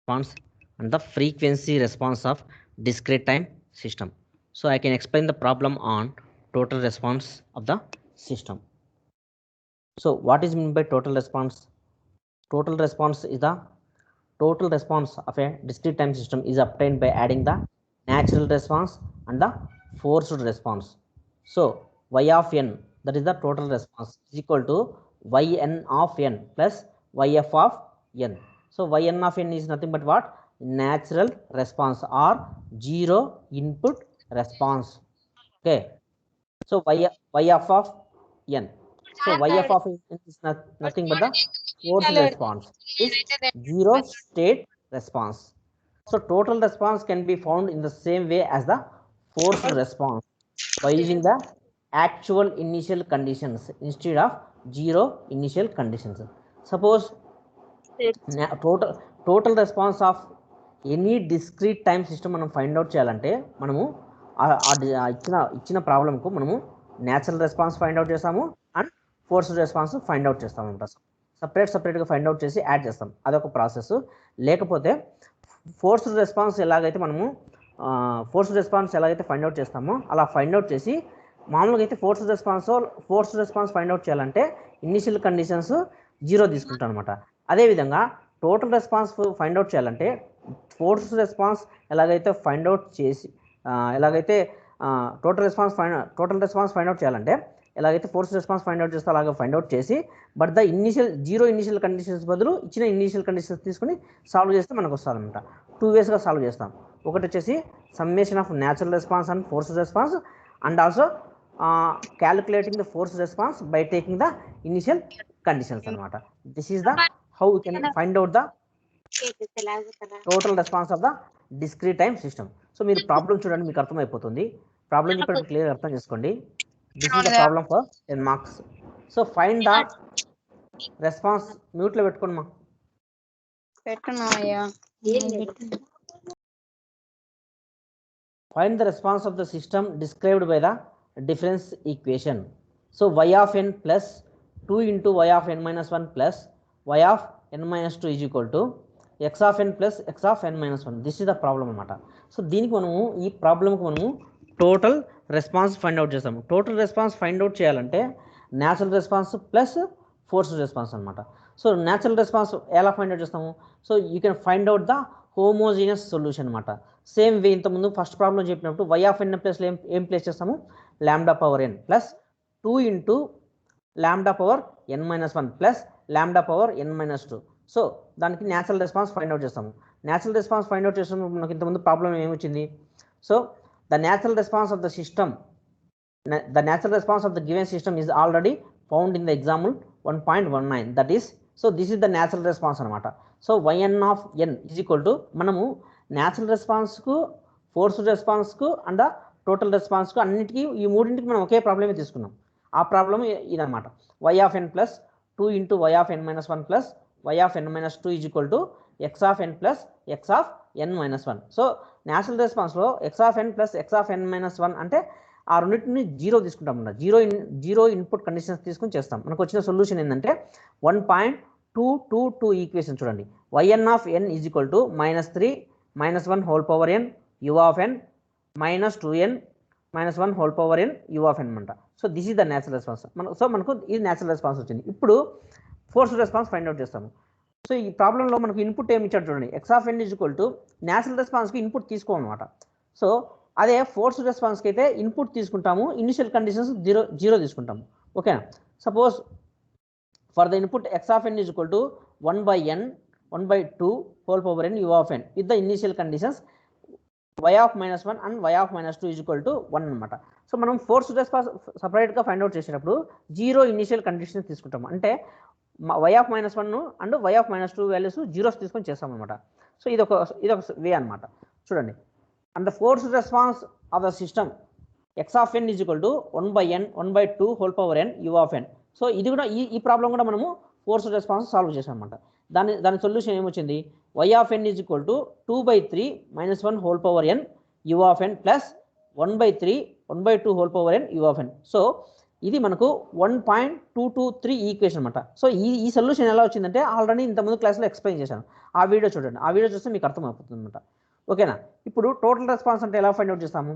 response and the frequency response of discrete time system. So I can explain the problem on total response of the system. So what is meant by total response? Total response is the total response of a discrete time system is obtained by adding the natural response and the forced response. So y of n, that is the total response, is equal to yn of n plus yf of n. So yn of n is nothing but what? Natural response or zero input response. Okay. So yf of n. So yf of n is nothing but the forced response. Is zero state response. So total response can be found in the same way as the forced response by using the actual initial conditions instead of zero initial conditions. Suppose total response of any discrete time system మనం find out చేయాలంటే మనము ఇచ్చిన ప్రాబ్లంకు మనము natural response find out చేస్తాము and forced response find out చేస్తాము అనమాట. సపరేట్గా find out చేసి యాడ్ చేస్తాం, అదొక ప్రాసెస్. లేకపోతే ఫోర్స్డ్ రెస్పాన్స్ ఎలాగైతే ఫైండ్ అవుట్ చేస్తామో అలా ఫైండ్ అవుట్ చేసి మామూలుగా అయితే ఫోర్స్డ్ రెస్పాన్స్ ఫైండ్ అవుట్ చేయాలంటే ఇనిషియల్ కండిషన్స్ జీరో తీసుకుంటాం అనమాట. అదేవిధంగా టోటల్ రెస్పాన్స్ ఫైండ్ అవుట్ చేయాలంటే ఫోర్స్డ్ రెస్పాన్స్ ఎలాగైతే ఫైండ్ అవుట్ చేసి టోటల్ రెస్పాన్స్ ఫైండ్ అవుట్ చేయాలంటే ఎలాగైతే ఫోర్స్డ్ రెస్పాన్స్ ఫైండ్ అవుట్ చేస్తే అలాగే ఫైండ్ అవుట్ చేసి but the zero initial conditions బదులు ఇచ్చిన ఇనిషియల్ కండిషన్స్ తీసుకుని సాల్వ్ చేస్తే మనకు వస్తుందన్నమాట. 2 వేస్గా సాల్వ్ చేస్తాం. ఒకటి వచ్చేసి summation of natural response and forced response and also calculating the forced response by taking the initial conditions అనమాట. This is the how we can find out the total response of the discrete time system. So మీరు problem చూడండి, మీకు అర్థమైపోతుంది. Problem చెప్పి clear అర్థం చేసుకోండి. This is the problem for 10 marks. So find the response. మ్యూట్లో పెట్టుకోండి మా. Find the response of the system described by the difference equation. So y of n plus 2 into y of n minus 1 plus y of n minus 2 is equal to x of n plus x of n minus 1. This is the problem అనమాట. So దీనికి మనము ఈ ప్రాబ్లంకి మనము total response find out చేస్తాము. Total response find out చేయాలంటే natural response plus forced response అనమాట. So natural response ఎలా ఫైండ్ అవుట్ చేస్తాము? So you can find out the homogeneous solution అనమాట. సేమ్ వే ఇంతకుముందు ఫస్ట్ ప్రాబ్లం చెప్పినప్పుడు y ఆఫ్ n ప్లస్ ఏం place చేస్తాము? Lambda power n plus 2 into lambda power n minus 1 plus lambda power n minus 2. So దానికి natural response find out చేస్తాము. Natural response find out చేసినప్పుడు మనకి ఇంతకుముందు problem ఏమొచ్చింది? So the natural response of the system, the natural response of the given system is already found in the example 1.19. That is, so this is the natural response అనమాట. So yn of n is equal to మనము natural రెస్పాన్స్కు, forced రెస్పాన్స్కు and total రెస్పాన్స్కు అన్నిటికీ ఈ మూడింటికి మనం ఒకే ప్రాబ్లమే తీసుకున్నాం. ఆ ప్రాబ్లం ఇదనమాట. y of n plus 2 into y of n minus 1 plus y of n minus 2 is equal to x of n plus x of n minus 1. So natural రెస్పాన్స్లో x of n plus x of n minus 1 అంటే ఆ రెండింటిని zero తీసుకుంటాం అన్నమాట. Zero input conditions తీసుకుని చేస్తాం. మనకు వచ్చిన సొల్యూషన్ ఏంటంటే 1.222 ఈక్వేషన్ చూడండి. yn of n is equal to -3 -1 whole power n u of n minus 2n minus 1 whole power n u of n అనమాట. So this is the natural response. మనకు ఇది natural response వచ్చింది. ఇప్పుడు forced response find out చేస్తాము. So ఈ ప్రాబ్లంలో మనకు input ఏమి ఇచ్చాడు చూడండి. x of n is equal to natural రెస్పాన్స్కి ఇన్పుట్ తీసుకోమన్నమాట. సో అదే ఫోర్స్డ్ రెస్పాన్స్కి అయితే ఇన్పుట్ తీసుకుంటాము, ఇనిషియల్ కండిషన్స్ జీరో తీసుకుంటాము. ఓకేనా? Suppose for the input x of n is equal to 1/2 whole power n u of n with the initial conditions y of -1 and y of -2 is equal to 1 అనమాట. So మనం forced response సపరేట్గా find out చేసేటప్పుడు zero initial conditions తీసుకుంటాము. అంటే y of -1 and y of -2 values zeros తీసుకొని చేస్తాం అనమాట. So ఇదొక వే అనమాట. చూడండి, and the forced response of the system x of n is equal to 1/2 whole power n u of n. So ఇది కూడా ఈ ప్రాబ్లం కూడా మనము ఫోర్స్డ్ రెస్పాన్స్ సాల్వ్ చేసాం అనమాట. దాని సొల్యూషన్ ఏమొచ్చింది? y of n is equal to 2/3 -1 whole power n u of n plus 1/3 1/2 whole power n u of n. So ఇది మనకు 1.223 ఈక్వేషన్ అనమాట. సో ఈ సొల్యూషన్ ఎలా వచ్చిందంటే ఆల్రెడీ ఇంతకుముందు క్లాస్లో ఎక్స్ప్లెయిన్ చేశాను. ఆ వీడియో చూడండి, ఆ వీడియో చూస్తే మీకు అర్థమైపోతుంది అనమాట. ఓకేనా. ఇప్పుడు టోటల్ రెస్పాన్స్ అంటే ఎలా ఫైండ్ అవుట్ చేస్తాము?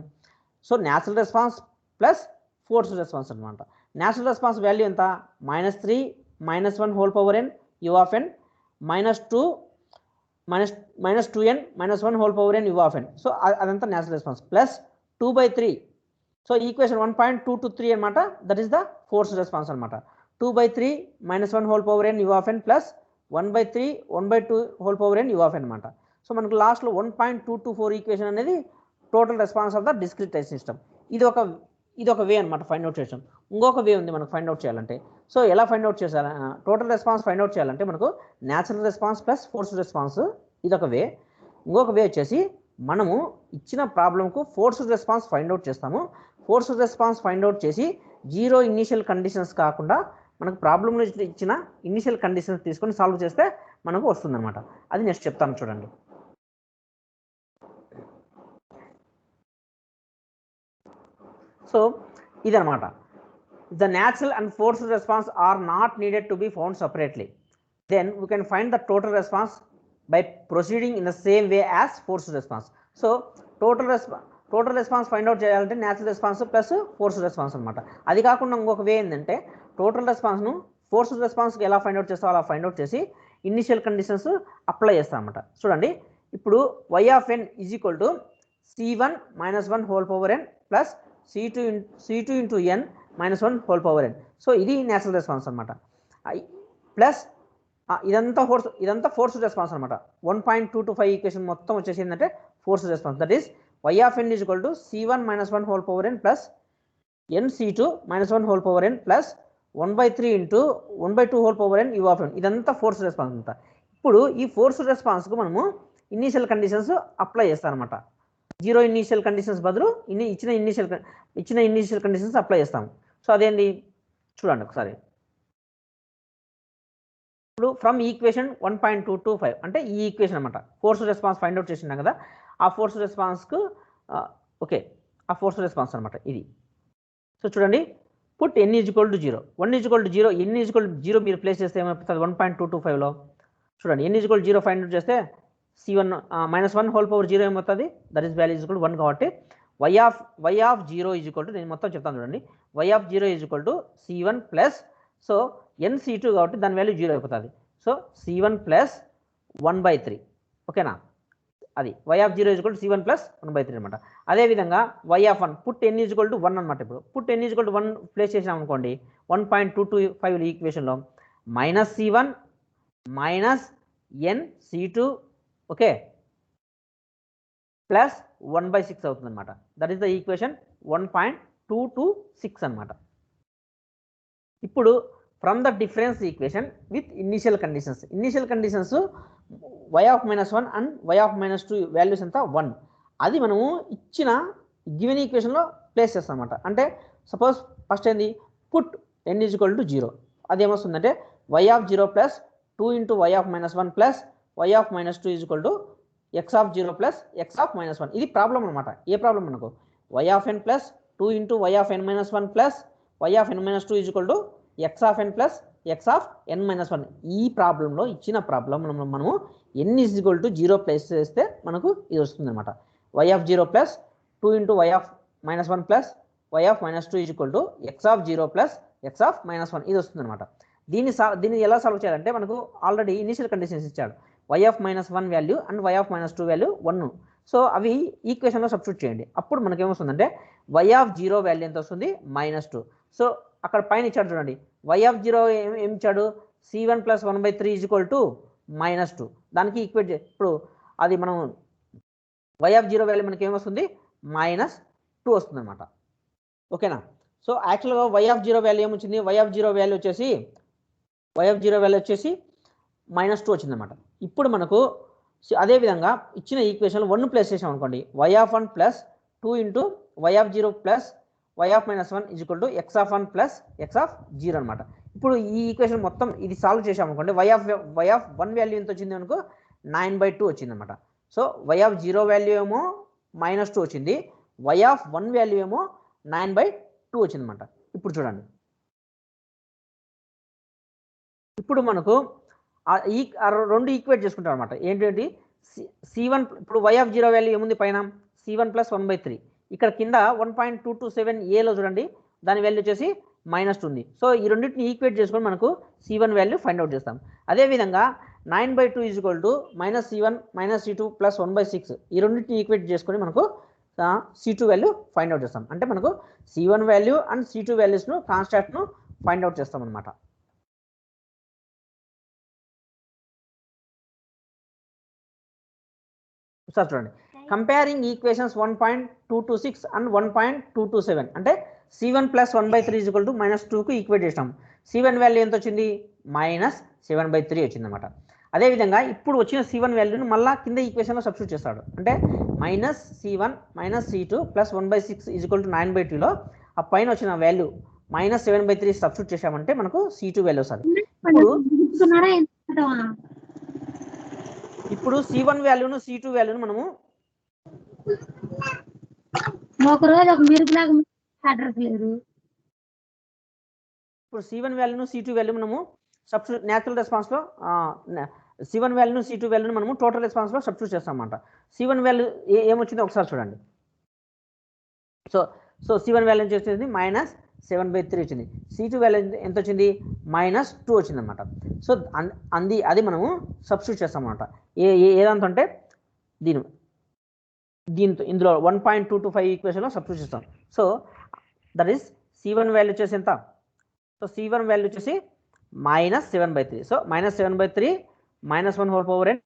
So natural response plus forced response అనమాట. న్యాచురల్ రెస్పాన్స్ వాల్యూ ఎంత? -3 -1 whole power n u of n -2 -2n -1 whole power n u of n. So అదంతా natural response plus 2/3. So equation 1.223 అనమాట. That is the forced response అనమాట. 2/3 -1 whole power n u of n plus 1/3 1/2 whole power n u of n అనమాట. So మనకు లాస్ట్లో 1.224 equation అనేది total response of the discretize system. ఇది ఒక వే అనమాట find out చేయడం. ఇంకొక వే ఉంది మనకు ఫైండ్ అవుట్ చేయాలంటే. సో ఎలా ఫైండ్ అవుట్ చేయాలి? టోటల్ రెస్పాన్స్ ఫైండ్ అవుట్ చేయాలంటే మనకు natural response plus forced response, ఇదొక వే. ఇంకొక వే వచ్చేసి మనము ఇచ్చిన ప్రాబ్లంకు ఫోర్స్డ్ రెస్పాన్స్ ఫైండ్ అవుట్ చేస్తాము. ఫోర్స్డ్ రెస్పాన్స్ ఫైండ్ అవుట్ చేసి జీరో ఇనీషియల్ కండిషన్స్ కాకుండా మనకు ప్రాబ్లంలో ఇచ్చిన ఇనీషియల్ కండిషన్స్ తీసుకొని సాల్వ్ చేస్తే మనకు వస్తుందన్నమాట. అది నెక్స్ట్ చెప్తాను చూడండి. సో ఇదనమాట. The natural and forced response are not needed to be found separately. Then we can find the total response by proceeding in the same way as forced response. So total response find out చేయాలంటే natural response plus forced response అనమాట. అది కాకుండా ఇంకొక వే ఏంటంటే total రెస్పాన్స్ను forced రెస్పాన్స్కి ఎలా find out చేస్తామో అలా find out చేసి ఇనిషియల్ కండిషన్స్ అప్లై చేస్తాం అనమాట. చూడండి, ఇప్పుడు y of n is equal to c1 -1 whole power n plus c2 into n -1 whole power n. So ఇది న్యాచురల్ రెస్పాన్స్ అనమాట. ప్లస్ ఇదంతా ఫోర్స్డ్ రెస్పాన్స్ అనమాట. 1.225 ఈక్వేషన్ మొత్తం వచ్చేసి ఏంటంటే forced response. That is y of n is equal to c1 -1 whole power n plus nc2 -1 whole power n plus 1/3 into 1/2 whole power n u of n. ఇదంతా forced response అంతా. ఇప్పుడు ఈ forced రెస్పాన్స్కు మనము initial conditions apply చేస్తాం అనమాట. Zero initial conditions బదులు ఇచ్చిన initial conditions apply చేస్తాము. సో అదేంటి చూడండి ఒకసారి. ఇప్పుడు ఫ్రమ్ ఈక్వేషన్ 1.225 అంటే ఈ ఈక్వేషన్ అనమాట. ఫోర్స్డ్ రెస్పాన్స్ ఫైండ్ అవుట్ చేసినాం కదా, ఆ ఫోర్స్డ్ రెస్పాన్స్కు ఓకే, ఆ ఫోర్స్డ్ రెస్పాన్స్ అనమాట ఇది. సో చూడండి, put n is equal to 0, 1 is equal to 0, n is equal to 0 మీరు ప్లేస్ చేస్తే ఏమైపోతుంది? 1.225లో చూడండి, n is equal to 0 find out చేస్తే c1 -1 హోల్ పవర్ 0 ఏమవుతుంది? That is value is equal to 1 కాబట్టి y of 0 is equal to, నేను మొత్తం చెప్తాను చూడండి, y of 0 is equal to c1 plus, so nc2 కాబట్టి దాని వాల్యూ 0 అయిపోతుంది. So c1 plus 1/3. ఓకేనా, అది y of 0 is equal to c1 plus 1/3 అనమాట. అదేవిధంగా y of 1 put n is equal to 1 అనమాట. ఇప్పుడు put n is equal to 1 place చేసాం అనుకోండి 1.225 ఈక్వేషన్లో -c1 -nc2 ఓకే ప్లస్ 1/6 అవుతుంది అనమాట. దట్ ఈస్ ద ఈక్వేషన్ 1.226 అనమాట. ఇప్పుడు from the difference equation with initial conditions y of -1 and y of -2 values ఎంత 1, అది మనము ఇచ్చిన గివెన్ ఈక్వేషన్లో ప్లేస్ చేస్తాం అనమాట. అంటే సపోజ్ ఫస్ట్ ఏంది, put n is equal to 0, అది ఏమొస్తుందంటే y of 0 plus 2 into y of -1 plus y of -2 is equal to x of 0 plus x of -1. ఇది ప్రాబ్లం అనమాట. ఏ ప్రాబ్లం మనకు? y of n plus 2 into y of n -1 plus y of n -2 is equal to x of n plus x of n -1. ఈ ప్రాబ్లంలో ఇచ్చిన problem మనము n is equal to 0 place చేస్తే మనకు ఇది వస్తుంది అనమాట. y of 0 plus 2 into y of -1 plus y of -2 is equal to x of 0 plus x of -1. ఇది వస్తుంది అనమాట. దీన్ని ఎలా సాల్వ్ చేయాలంటే మనకు ఆల్రెడీ ఇనిషియల్ కండిషన్స్ ఇచ్చాడు. y of -1 value and y of -2 value 1. So అవి ఈక్వేషన్లో సబ్స్టిట్యూట్ చేయండి. అప్పుడు మనకి ఏమొస్తుందంటే y ఆఫ్ 0 వాల్యూ ఎంత వస్తుంది? -2. సో అక్కడ పైన ఇచ్చాడు చూడండి, y ఆఫ్ 0 ఏమి ఇచ్చాడు? c1 plus 1/3 is equal to -2. దానికి ఈక్వేట్ ఇప్పుడు అది మనం y ఆఫ్ 0 వాల్యూ మనకి ఏమొస్తుంది? -2 వస్తుంది అనమాట. ఓకేనా. సో యాక్చువల్గా y ఆఫ్ 0 వాల్యూ ఏమొచ్చింది? y ఆఫ్ 0 వాల్యూ వచ్చేసి -2 వచ్చిందన్నమాట. ఇప్పుడు మనకు అదేవిధంగా ఇచ్చిన ఈక్వేషన్ 1 ప్లేస్ చేసాం అనుకోండి, y of 1 plus 2 into y of 0 plus y of -1 is equal to x of 1 plus x of 0 అనమాట. ఇప్పుడు ఈ ఈక్వేషన్ మొత్తం ఇది సాల్వ్ చేసాం అనుకోండి, y ఆఫ్ 1 వాల్యూ ఎంత వచ్చింది అనుకో? 9/2 వచ్చింది అనమాట. సో y ఆఫ్ 0 వాల్యూ ఏమో -2 వచ్చింది, y ఆఫ్ 1 వాల్యూ ఏమో 9/2 వచ్చింది అనమాట. ఇప్పుడు చూడండి, ఇప్పుడు మనకు రెండు ఈక్వేట్ చేసుకుంటాం అనమాట. ఏంటంటే C1 ఇప్పుడు y0 వాల్యూ ఏముంది పైన C1 + 1/3, ఇక్కడ కింద 1.227 ఏలో చూడండి దాని వాల్యూ వచ్చేసి -2 ఉంది. సో ఈ రెండింటిని ఈక్వేట్ చేసుకొని మనకు C1 వాల్యూ ఫైండ్ అవుట్ చేస్తాం. అదేవిధంగా 9/2 -C1 -C2 + 1/6 ఈ రెండింటిని ఈక్వేట్ చేసుకొని మనకు C2 వాల్యూ ఫైండ్ అవుట్ చేస్తాం. అంటే మనకు C1 వాల్యూ అండ్ C2 వాల్యూస్ను కాన్స్టాంట్ను ఫైండ్ అవుట్ చేస్తాం అనమాట. సార్ చూడండి, కంపేరింగ్ ఈక్వేషన్స్ 1.226 అండ్ 1.227 అంటే C1 + 1/3 -2కు ఈక్వేట్ చేసినాం. C1 వాల్యూ ఎంత వచ్చింది -7/3 వచ్చింది అనమాట. అదేవిధంగా ఇప్పుడు వచ్చిన C1 వాల్యూని మళ్ళీ కింద ఈక్వేషన్లో సబ్స్టిట్యూట్ చేస్తాడు. అంటే -C1 -C2 + 1/6 9/2లో ఆ పైన వచ్చిన వాల్యూ -7/3 సబ్స్టిట్యూట్ చేసామంటే మనకు C2 వాల్యూ వస్తుంది. ఇప్పుడు C1 వాల్యూను C2 వాల్యూను మనము ఇప్పుడు C1 వాల్యూను C2 వాల్యూ మనము సబ్స్టిట్యూట్ న్యాచురల్ రెస్పాన్స్లో C1 వాల్యూను C2 వాల్యూను మనము టోటల్ రెస్పాన్స్లో సబ్స్టిట్యూట్ చేస్తామన్నమాట. C1 వాల్యూ ఏమొచ్చిందో ఒకసారి చూడండి. సో C1 వాల్యూ వచ్చేసి -7/3 వచ్చింది. C2 వాల్యూ ఎంత వచ్చింది -2 వచ్చింది అనమాట. సో అది మనము సబ్స్టిట్యూట్ చేస్తాం అనమాట. ఏదంతా అంటే దీంతో ఇందులో 1.225 ఈక్వేషన్లో సబ్స్టిట్యూట్ చేస్తాం. So that is C1 value వచ్చేసి ఎంత? సో C1 వాల్యూ వచ్చేసి -7/3. So -7/3 -1 whole power n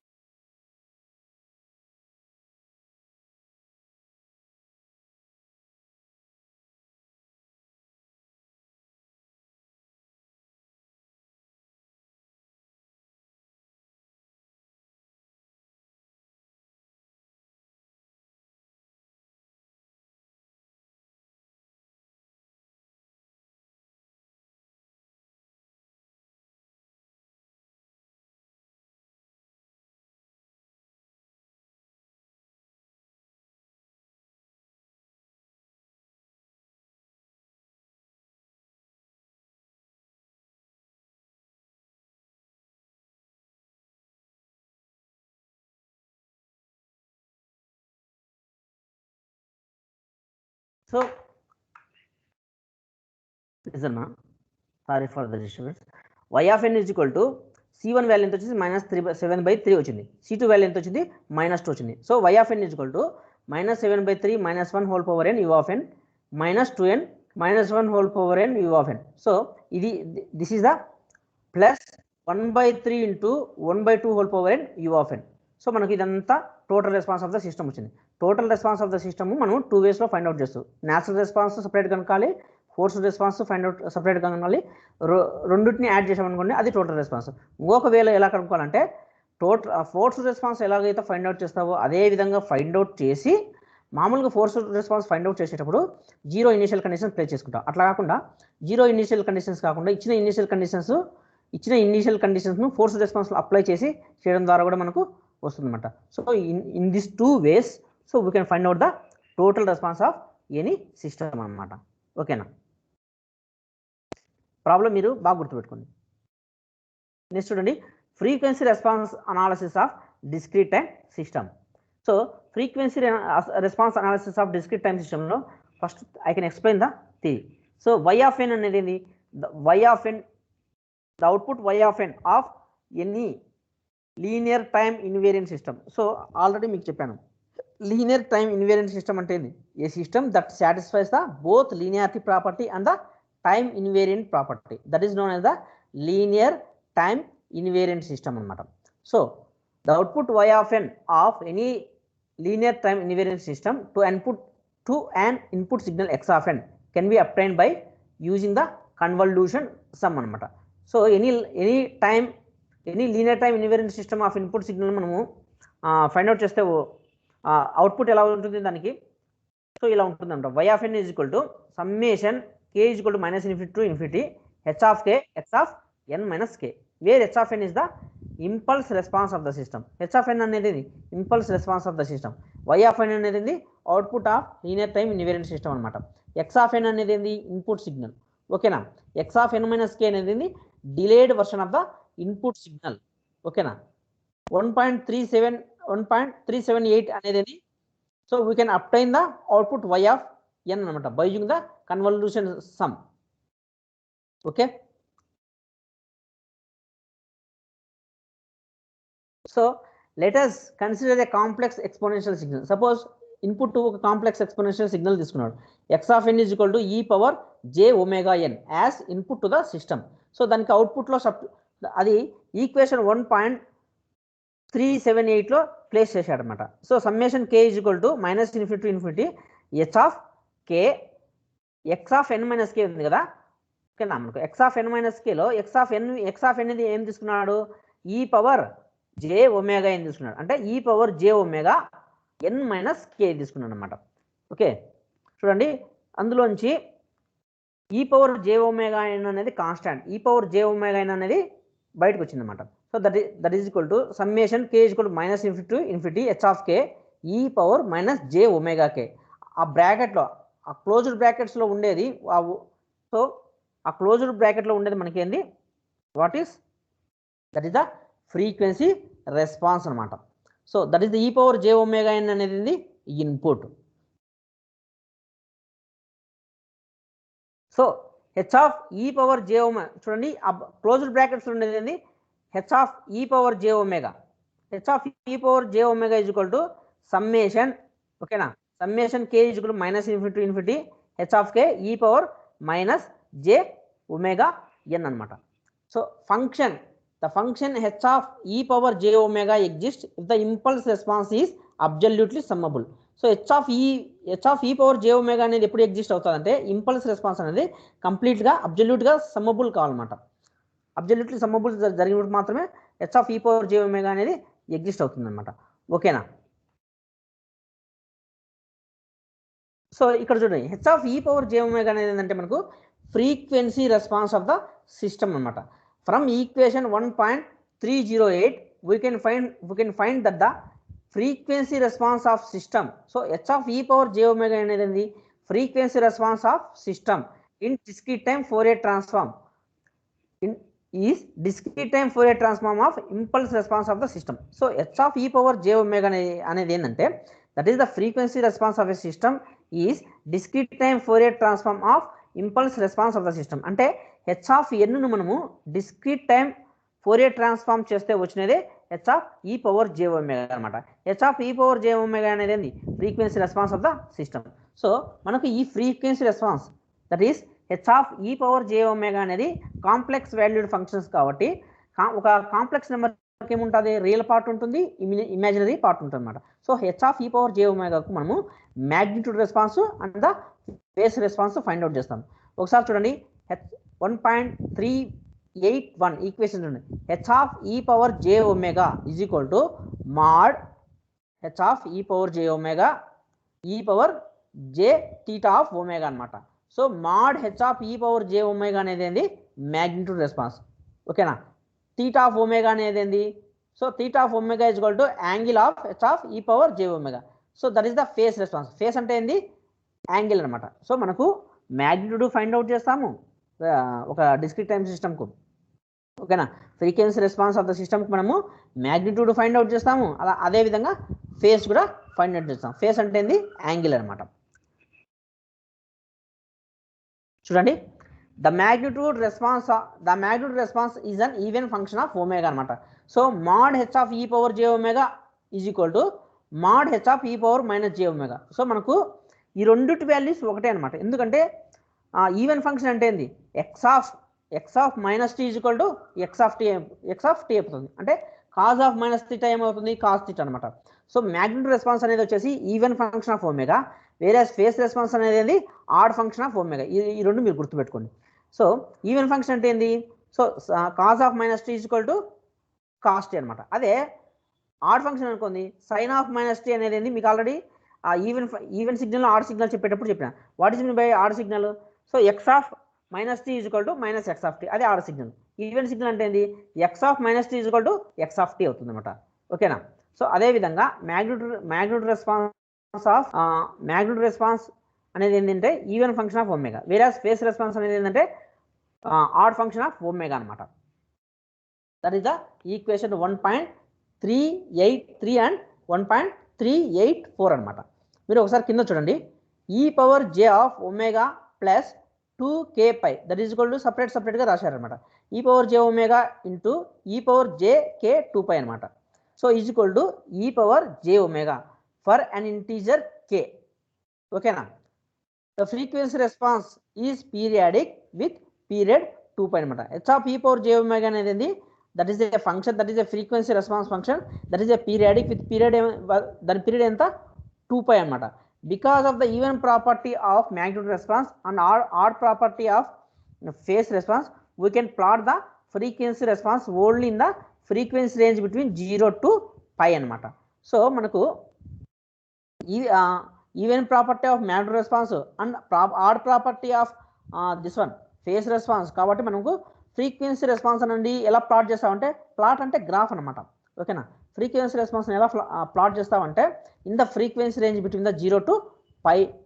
So listen na, sorry for the disturbance. Y of n is equal to C1 value ఎంత వచ్చేసి -7/3 వచ్చింది. C2 వాల్యూ ఎంత వచ్చింది -2 వచ్చింది. So Y of n is equal to -7/3 -1 whole power n U of n -2n -1 whole power n U of n. So this is the +1/3 × 1/2 whole power n U of n. So మనకి ఇదంతా total response of the system వచ్చింది. Total response of the system మనం 2 వేస్లో find out చేస్తాం. Natural response separate కనుక్కోవాలి, force response find out separate కనుక్కోవాలి. రెండింటిని add చేసామనుకోండి అది టోటల్ రెస్పాన్స్. ఇంకొక వేలో ఎలా కనుక్కోవాలంటే ఫోర్స్ రెస్పాన్స్ ఎలాగైతే ఫైండ్ అవుట్ చేస్తావో అదే విధంగా ఫైండ్ అవుట్ చేసి మామూలుగా ఫోర్స్ రెస్పాన్స్ ఫైండ్ అవుట్ చేసేటప్పుడు 0 ఇనిషియల్ కండిషన్స్ ప్లే చేసుకుంటాం. అట్లా కాకుండా 0 ఇనిషియల్ కండిషన్స్ కాకుండా ఇచ్చిన ఇనిషియల్ కండిషన్స్ను ఫోర్స్ రెస్పాన్స్లో అప్లై చేసి చేయడం ద్వారా కూడా మనకు వస్తుందన్నమాట. So in this 2 ways so we can find out the total response of any system అన్నమాట. ఓకేనా? ప్రాబ్లం మీరు బాగా గుర్తుపెట్టుకోండి. నెక్స్ట్ చూడండి, frequency response analysis of discrete time system. So frequency response analysis of discrete time సిస్టంలో first I can explain the theory. So Y of n అనేది ఏంది? The output Y of n of any linear time invariant system. So already మీకు చెప్పాను, linear time invariant system అంటే ఏంది? A system that satisfies the both linearity property and the time invariant property, that is known as the linear time invariant system అనమాట. So the output Y of n of any linear time invariant system to an input signal X of n can be obtained by using the convolution sum అనమాట. So any linear time invariant system of input signal మనము find out చేస్తే output ఎలా ఉంటుంది దానికి? So ఇలా ఉంటుంది అంట. Y of n is equal to summation k is equal to -∞ to ∞ h of k x of n minus k, where h of n is the impulse response of the system. h of n అనేది impulse response of the system. Y of n అనేది output of linear time invariant system అనమాట. x of n అనేది input signal. ఓకేనా? x of n minus k అనేది delayed version of the input signal. ఓకేనా, 1.38 అనేది. So we can obtain the output y of n అనమాట by using the convolution sum. Okay, so let us consider a complex exponential signal. Suppose input to ఒక complex exponential signal తీసుకున్నాడు. x of n is equal to e power j omega n as input to the system. So దానికి అవుట్పుట్లో అది equation 1.378లో place చేశాడు అనమాట. So summation k is equal to -∞ to infinity h of k x of n minus k ఉంది కదా. ఓకేనా, మనకు x of n minus k లో x of n అనేది ఏం తీసుకున్నాడు, e power j omega n తీసుకున్నాడు. అంటే e power j omega n minus k తీసుకున్నాడు అనమాట. ఓకే, చూడండి అందులోంచి e power j omega n అనేది constant, e power j omega n అనేది బయటకు వచ్చింది అనమాట. So that is equal to summation k is equal to -∞ to infinity h of k e power j omega k. ఆ బ్రాకెట్లో ఆ closed బ్రాకెట్స్లో ఉండేది. So ఆ క్లోజ్డ్ బ్రాకెట్లో ఉండేది మనకి ఏంది, what is that is the frequency response అనమాట. So that is the e power j omega n అనేది input. So H of e power j omega, చూడండి ఆ క్లోజ్డ్ బ్రాకెట్స్ ఉండేది ఏంది, H of e power j omega. H of e power j omega is equal to summation, ఓకేనా, summation k is equal to -∞ to infinity H of k e power j omega n అనమాట. So function the function h of e power j omega exists if the impulse response is absolutely summable. So h of e power j omega అనేది ఎప్పుడు exist అవుతుందంటే impulse response అనేది కంప్లీట్గా అబ్జల్యూట్గా సమ్మబుల్ కావాలన్నమాట. Absolutely సమ్మబుల్ జరిగినప్పుడు మాత్రమే h of e power j omega అనేది exist అవుతుంది అనమాట. ఓకేనా, సో ఇక్కడ చూడండి h of e power j omega అనేది ఏంటంటే మనకు frequency response of the system అనమాట. From equation 1.308 we can find that the frequency response of system. So h of e power j omega అనేది frequency response of system in discrete time Fourier transform is discrete time Fourier transform of impulse response of the system. So h of e power j omega అనేది ఏంటంటే that is the frequency response of a system is discrete time Fourier transform of impulse response of the system. అంటే h of n ను మనము discrete time Fourier transform చేస్తే వచ్చినదే h of e power j omega అనమాట. h of e power j omega అనేది ఏంది, frequency response of the system. So మనకు ఈ frequency response that is h of e power j omega అనేది complex valued functions కాబట్టి ఒక complex number ఏముంటుంది, real part ఉంటుంది, ఇమాజినరీ పార్ట్ ఉంటుంది అనమాట. So h of e power j ఒమేగాకు మనము magnitude response and the phase response find out చేస్తాం. ఒకసారి చూడండి 1.381 ఈక్వేషన్ ఉంది. h of e power j omega is equal to mod h of e power j omega e power j theta of omega అనమాట. So mod h of e power j omega అనేది ఏంది, magnitude response. ఓకేనా, theta of omega అనేది ఏంది, so theta of omega is equal to angle of h of e power j omega. So that is the phase response. Phase అంటే ఏంది, angle అనమాట. So మనకు magnitude find out చేస్తాము ఒక discrete time సిస్టమ్కు. ఓకేనా, ఫ్రీక్వెన్సీ రెస్పాన్స్ ఆఫ్ ద సిస్టమ్కి మనము మ్యాగ్నిట్యూడ్ ఫైండ్ అవుట్ చేస్తాము, అదేవిధంగా ఫేస్ కూడా ఫైండ్ అవుట్ చేస్తాం. ఫేస్ అంటే ఏంది, యాంగిల్ అనమాట. చూడండి the magnitude response is an even function of omega అనమాట. So mod h of e power j omega is equal to mod h of e power j omega. So మనకు ఈ రెండిటి values ఒకటే అనమాట. ఎందుకంటే ఈవెన్ ఫంక్షన్ అంటే ఏంది, X of minus T is equal to X of T అవుతుంది. అంటే కాజ్ ఆఫ్ మైనస్ థీటా ఏమవుతుంది, కాస్ థీటా అనమాట. సో మ్యాగ్నిట్యూడ్ రెస్పాన్స్ అనేది వచ్చేసి ఈవెన్ ఫంక్షన్ ఆఫ్ ఒమేగా, వేరే ఫేస్ రెస్పాన్స్ అనేది ఆడ్ ఫంక్షన్ ఆఫ్ ఒమేగా. ఈ రెండు మీరు గుర్తుపెట్టుకోండి. సో ఈవెన్ ఫంక్షన్ అంటే ఏంది, so cos of minus T is equal to cos T అనమాట. అదే ఆడ్ ఫంక్షన్ అనుకోండి, సైన్ ఆఫ్ మైనస్ టీ అనేది ఏంది, మీకు ఆల్రెడీ ఆ ఈవెన్ సిగ్నల్ ఆడ్ సిగ్నల్ చెప్పేటప్పుడు చెప్పిన. What is mean by odd signal, so X of minus T is equal to minus X of T, అది ఆడ్ సిగ్నల్. ఈవెన్ సిగ్నల్ అంటే ఏంది, X of minus T is equal to X of T అవుతుంది అనమాట. ఓకేనా, so అదేవిధంగా magnitude response అనేది ఏంటంటే even function of omega, వేరే ఫేస్ రెస్పాన్స్ అనేది ఏంటంటే ఆడ్ ఫంక్షన్ ఆఫ్ ఒమేగా అనమాట. That is the equation 1.383 and 1.384 అనమాట. మీరు ఒకసారి కింద చూడండి, e power j of omega plus 2k pi that is equal to సపరేట్గా రాశారనమాట. E power j omega into e power j k 2 pi అనమాట. So is equal to e power j omega for an integer k. ఓకేనా? The frequency response is periodic with period 2 pi అనమాట. H of e power j omega అనేది that is a function, that is a frequency response function, that is A periodic with period, దాని period ఎంత 2 pi అనమాట. Because of the even property of magnitude response and odd property of phase response, we can plot the frequency response only in the frequency range between 0 to pi అనమాట. So మనకు even property of magnitude response and odd property of this one face response, కాబట్టి మనకు frequency response అనేది ఎలా plot చేస్తామంటే, plot అంటే graph అనమాట. ఓకేనా? ఫ్రీక్వెన్సీ రెస్పాన్స్ ఎలా ప్లాట్ చేస్తామంటే in the frequency range between the 0 to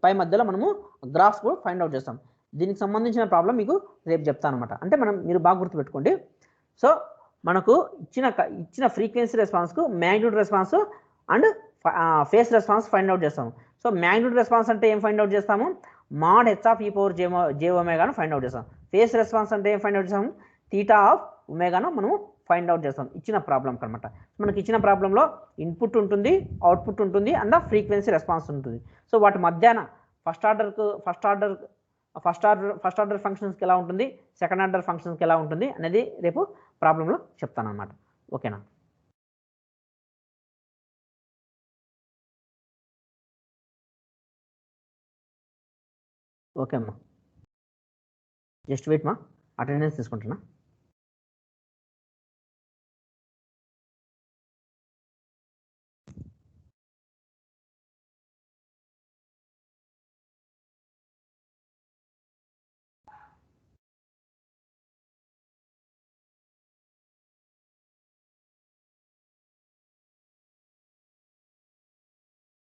పై మధ్యలో మనము గ్రాఫ్స్ కూడా ఫైండ్ అవుట్ చేస్తాం. దీనికి సంబంధించిన ప్రాబ్లం మీకు రేపు చెప్తాను అనమాట. అంటే మీరు బాగా గుర్తుపెట్టుకోండి. సో మనకు ఇచ్చిన ఫ్రీక్వెన్సీ రెస్పాన్స్కు magnitude response and phase response find out చేస్తాము. సో మ్యాగ్నిట్యూడ్ రెస్పాన్స్ అంటే ఏం ఫైండ్ అవుట్ చేస్తాము, mod H of e power j ఒమేగాను ఫైండ్ అవుట్ చేస్తాం. ఫేస్ రెస్పాన్స్ అంటే ఏం ఫైండ్ అవుట్ చేస్తాము, థీటా ఆఫ్ ఒమేగాను మనము ఫైండ్ అవుట్ చేస్తాం ఇచ్చిన ప్రాబ్లంకి అనమాట. మనకి ఇచ్చిన ప్రాబ్లంలో ఇన్పుట్ ఉంటుంది, అవుట్పుట్ ఉంటుంది అండ్ ద ఫ్రీక్వెన్సీ రెస్పాన్స్ ఉంటుంది. సో వాటి మధ్యాహ్న ఫస్ట్ ఆర్డర్ ఫంక్షన్స్కి ఎలా ఉంటుంది, సెకండ్ ఆర్డర్ ఫంక్షన్స్కి ఎలా ఉంటుంది అనేది రేపు ప్రాబ్లంలో చెప్తాను అనమాట. ఓకేనా? ఓకే అమ్మా, జస్ట్ వెయిట్ మా, అటెండెన్స్ తీసుకుంటున్నా.